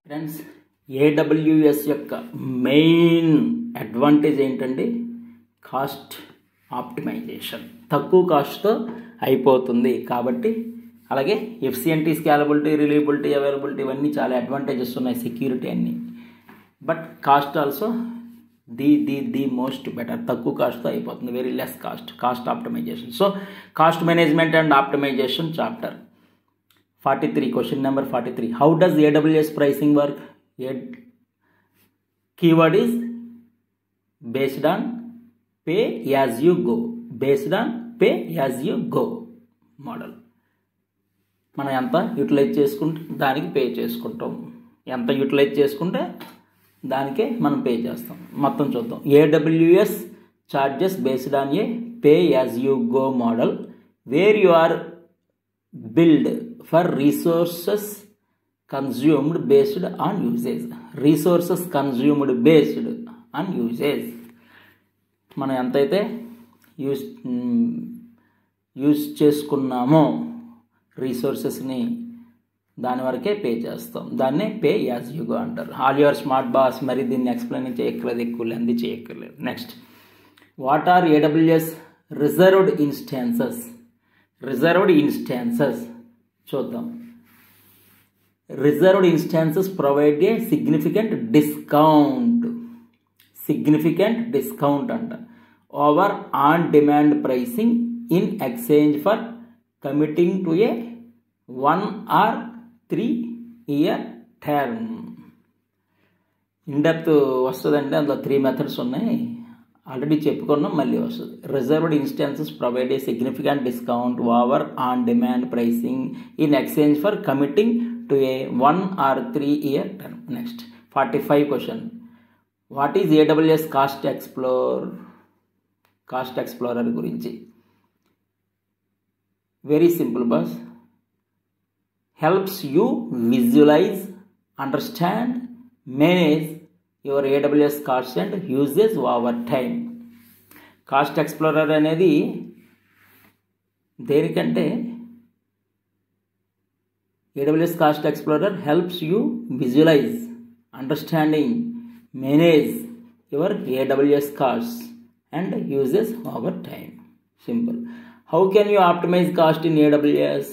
Friends, AWS యొక్క main advantage ఏంటంటే cost optimisation. తక్కువ కాస్ట్తో అయిపోతుంది కాబట్టి, అలాగే ఎఫిషియెంటీ, స్కేలబిలిటీ, రిలయబిలిటీ, అవైలబిలిటీ ఇవన్నీ చాలా అడ్వాంటేజెస్ ఉన్నాయి, సెక్యూరిటీ అన్నీ. But cost also the most better. తక్కువ కాస్ట్తో అయిపోతుంది, very less cost optimization. So cost management and optimization chapter 43, question number 43. How does AWS pricing work? Keyword is based on pay as you go. Based on pay as you go model. మనం ఎంత utilise చేసుకుంటే దానికి pay చేసుకుంటాం, ఎంత utilise చేసుకుంటే దానికే మనం pay చేస్తాం. మొత్తం చూద్దాం. AWS charges based on a pay as you go model where you are billed for resources consumed based on usage. Resources consumed based on usage. మనం ఎంతైతే యూజ్ చేసుకున్నామో రీసోర్సెస్ని దాని వరకే పే చేస్తాం. దాన్నే పే యాజ్ యూ గో అంటారు. All your smart boss. మరి దీన్ని ఎక్స్ప్లెయిన్ చేయక్కర్లేదు, ఎక్కువ లెంది చేయక్కర్లేదు. Next, what are AWS reserved instances? Reserved instances చూద్దాం. Reserved instances provide a significant discount అంట over on demand pricing in exchange for committing to a 1 or 3 year term. In depth వస్తుందంటే అందులో 3 methods ఉన్నాయి, already చెప్పుకున్నాం, మళ్ళీ వస్తుంది. Reserved instances provide a significant discount over on demand pricing in exchange for committing to a 1 or 3 year term. Next 45 question. What is AWS cost explorer గురించి? Very simple boss. helps you visualize, understand, manage your AWS costs and usage over time. Cost explorer అనేది దేనికంటే, AWS cost explorer helps you visualize, understanding, manage your AWS costs and uses over time. Simple. How can you optimize cost in AWS?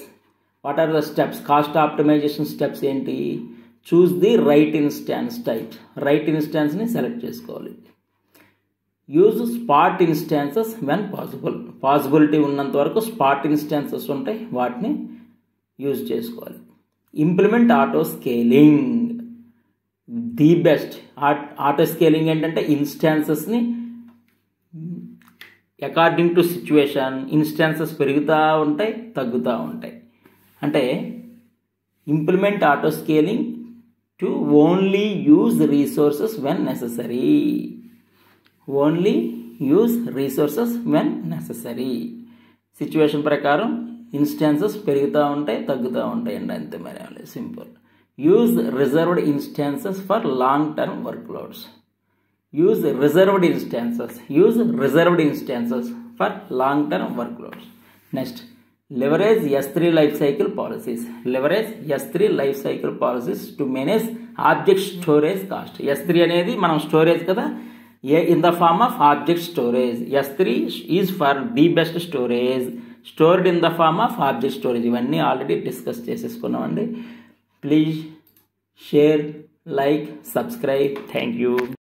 What are the steps? Cost optimization steps ఏంటి? Choose the right instance type. Right ఇన్స్టాన్స్ని select చేసుకోవాలి. Use spot instances when possible. Possibility ఉన్నంత వరకు spot instances ఉంటాయి, వాటిని use చేసుకోవాలి. Implement auto scaling. The best auto scaling ఏంటంటే ఇన్స్టాన్సెస్ని అకార్డింగ్ టు సిచ్యువేషన్ ఇన్స్టాన్సెస్ పెరుగుతూ ఉంటాయి, తగ్గుతూ ఉంటాయి. అంటే implement auto scaling to only use resources when necessary. Only use resources when necessary. Situation ప్రకారం ఇన్స్టాన్సెస్ పెరుగుతూ ఉంటాయి, తగ్గుతూ ఉంటాయి అండి, అంతే. మరి simple. Use reserved instances for long term workloads. Use reserved instances for long term workloads. Next, leverage S3 life cycle policies. Leverage S3 life cycle policies to manage object storage cost. S3 అనేది మనం storage కదా, in the form of object storage. S3 is for the best storage stored in the form of object storage. ఇవన్నీ already discuss చేసేసుకున్నామండి. Please share, like, subscribe. Thank you.